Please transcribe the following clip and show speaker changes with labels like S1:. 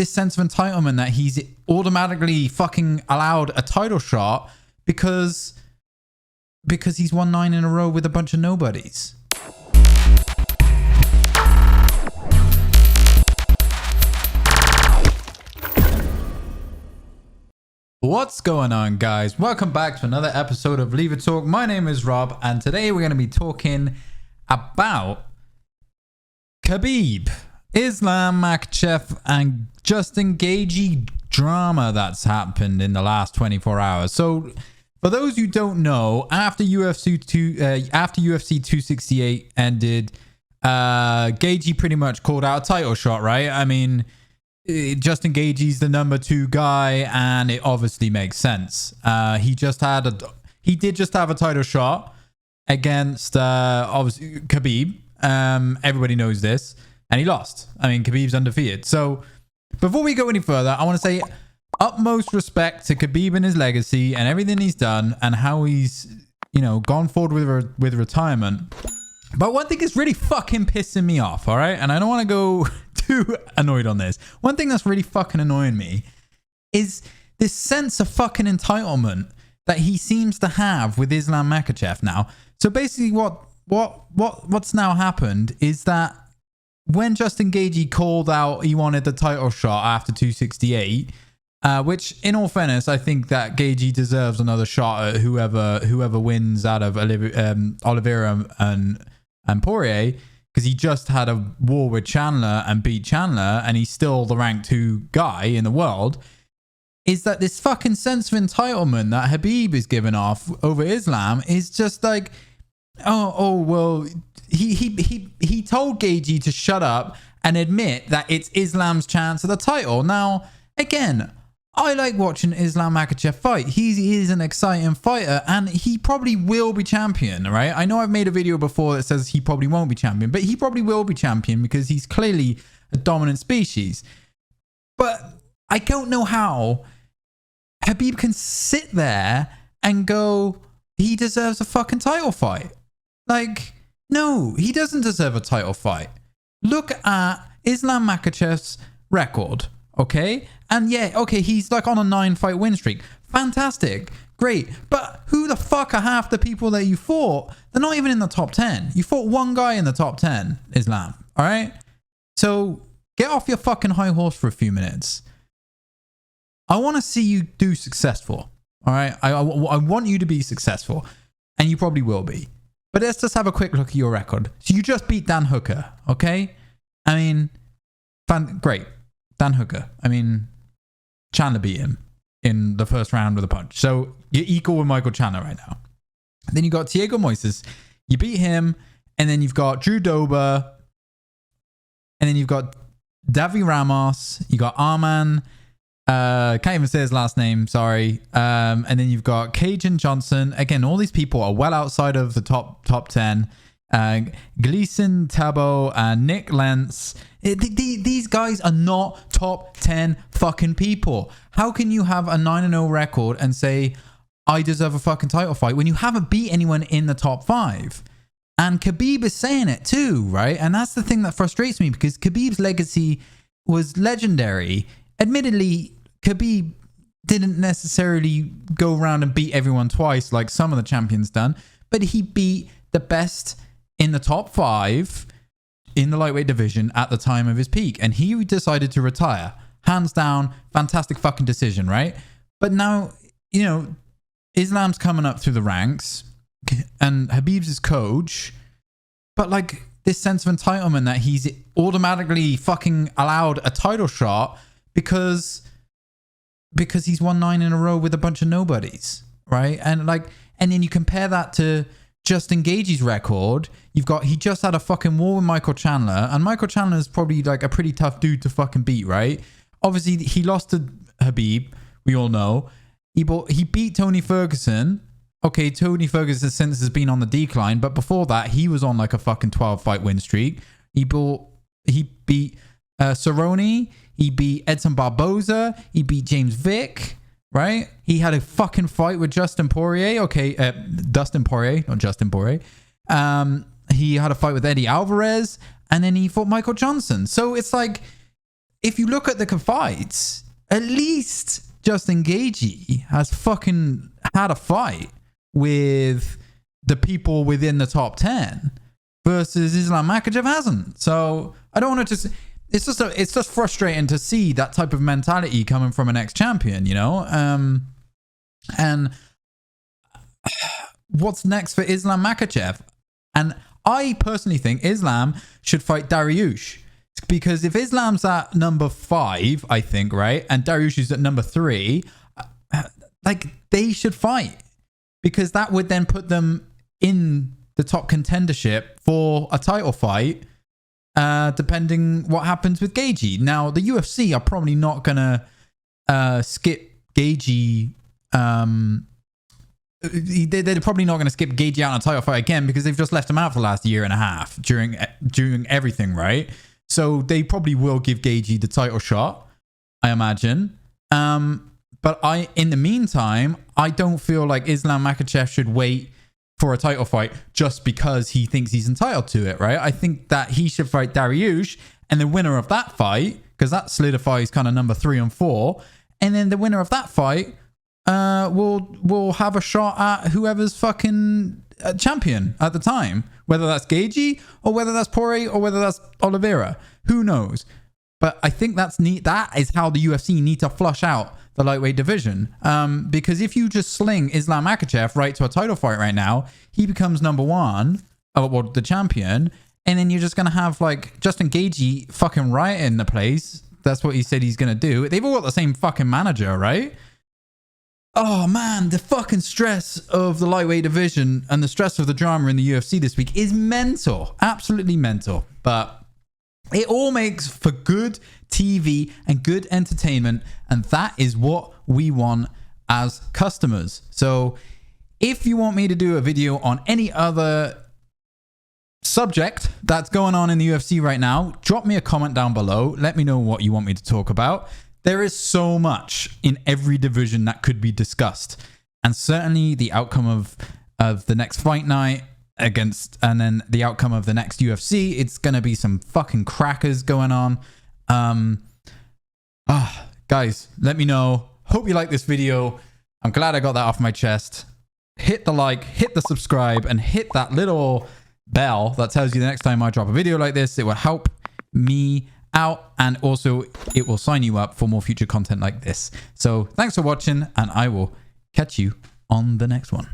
S1: this sense of entitlement that he's automatically fucking allowed a title shot because he's won 9 in a row with a bunch of nobodies. What's going on, guys? Welcome back to another episode of Leave It Talk. My name is Rob, and today we're going to be talking about Khabib, Islam Makhachev, and Justin Gaethje drama that's happened in the last 24 hours. So, for those who don't know, after UFC 268 ended, Gaethje pretty much called out a title shot, right? I mean, Justin Gaethje's the number 2 guy, and it obviously makes sense. He did just have a title shot against obviously Khabib. Everybody knows this, and he lost. I mean, Khabib's undefeated. So before we go any further, I want to say utmost respect to Khabib and his legacy and everything he's done and how he's, gone forward with retirement. But one thing is really fucking pissing me off, all right? And I don't want to go too annoyed on this. One thing that's really fucking annoying me is this sense of fucking entitlement that he seems to have with Islam Makhachev now. So basically what's now happened is that when Justin Gaethje called out he wanted the title shot after 268, which in all fairness, I think that Gaethje deserves another shot at whoever wins out of Oliveira and Poirier, because he just had a war with Chandler and beat Chandler, and he's still the rank 2 guy in the world. Is that this fucking sense of entitlement that Khabib is giving off over Islam is just like, well, he told Gaethje to shut up and admit that it's Islam's chance at the title. Now, again, I like watching Islam Makhachev fight. He is an exciting fighter, and he probably will be champion, right? I know I've made a video before that says he probably won't be champion, but he probably will be champion because he's clearly a dominant species. But I don't know how Khabib can sit there and go, he deserves a fucking title fight. Like, no, he doesn't deserve a title fight. Look at Islam Makhachev's record, okay? And yeah, okay, he's like on a 9-fight win streak. Fantastic. Great. But who the fuck are half the people that you fought? They're not even in the top 10. You fought one guy in the top 10, Islam. All right? So get off your fucking high horse for a few minutes. I want to see you do successful. All right? I want you to be successful. And you probably will be. But let's just have a quick look at your record. So you just beat Dan Hooker, okay? I mean, great. Dan Hooker. I mean, Chandler beat him in the first round with a punch. So you're equal with Michael Chandler right now. Then you got Thiago Moises. You beat him. And then you've got Drew Dober. And then you've got Davi Ramos. You got Arman. Can't even say his last name. Sorry. And then you've got Cajun Johnson. Again, all these people are well outside of the top 10. Gleason Tabo and Nick Lentz. These guys are not top 10 fucking people. How can you have a 9-0 record and say, I deserve a fucking title fight when you haven't beat anyone in the top 5? And Khabib is saying it too, right? And that's the thing that frustrates me, because Khabib's legacy was legendary. Admittedly, Khabib didn't necessarily go around and beat everyone twice like some of the champions done, but he beat the best in the top 5 in the lightweight division at the time of his peak, and he decided to retire. Hands down, fantastic fucking decision, right? But now, Islam's coming up through the ranks, and Khabib's his coach, but like this sense of entitlement that he's automatically fucking allowed a title shot because he's won 9 in a row with a bunch of nobodies, right? And then you compare that to Justin Gaethje's record. He just had a fucking war with Michael Chandler, and Michael Chandler is probably like a pretty tough dude to fucking beat, right? Obviously, he lost to Khabib, we all know. He beat Tony Ferguson. Okay, Tony Ferguson since has been on the decline, but before that, he was on like a fucking 12-fight win streak. He beat Cerrone. He beat Edson Barboza. He beat James Vick. Right? He had a fucking fight with Dustin Poirier. Okay, Dustin Poirier, not Justin Poirier. He had a fight with Eddie Alvarez, and then he fought Michael Johnson. So it's like, if you look at the fights, at least Justin Gaethje has fucking had a fight with the people within the top 10 versus Islam Makhachev hasn't. So I don't want to just... It's just frustrating to see that type of mentality coming from an ex-champion, you know? And what's next for Islam Makhachev? And I personally think Islam should fight Dariush. Because if Islam's at number 5, I think, right? And Dariush is at number 3, like, they should fight. Because that would then put them in the top contendership for a title fight, depending what happens with Gaethje. Now, the UFC are probably not going to skip Gaethje. They're probably not going to skip Gaethje out in a title fight again because they've just left him out for the last year and a half during everything, right? So they probably will give Gaethje the title shot, I imagine. But in the meantime, I don't feel like Islam Makhachev should wait for a title fight just because he thinks he's entitled to it, right? I think that he should fight Dariush, and the winner of that fight, because that solidifies kind of number 3 and 4, and then the winner of that fight will have a shot at whoever's fucking champion at the time, whether that's Gaethje or whether that's Poirier or whether that's Oliveira. Who knows? But I think that's neat. That is how the UFC need to flush out the lightweight division. Because if you just sling Islam Makhachev right to a title fight right now, he becomes number 1, well, the champion, and then you're just gonna have like Justin Gaethje fucking rioting the place. That's what he said he's gonna do. They've all got the same fucking manager, right? Oh man, the fucking stress of the lightweight division and the stress of the drama in the UFC this week is mental. Absolutely mental. But it all makes for good TV and good entertainment, and that is what we want as customers. So if you want me to do a video on any other subject that's going on in the UFC right now, drop me a comment down below. Let me know what you want me to talk about. There is so much in every division that could be discussed. And certainly the outcome of the next fight night and then the outcome of the next UFC, it's going to be some fucking crackers going on. Guys, let me know. Hope you like this video. I'm glad I got that off my chest. Hit the like, hit the subscribe, and hit that little bell that tells you the next time I drop a video like this. It will help me out, and also it will sign you up for more future content like this. So thanks for watching, and I will catch you on the next one.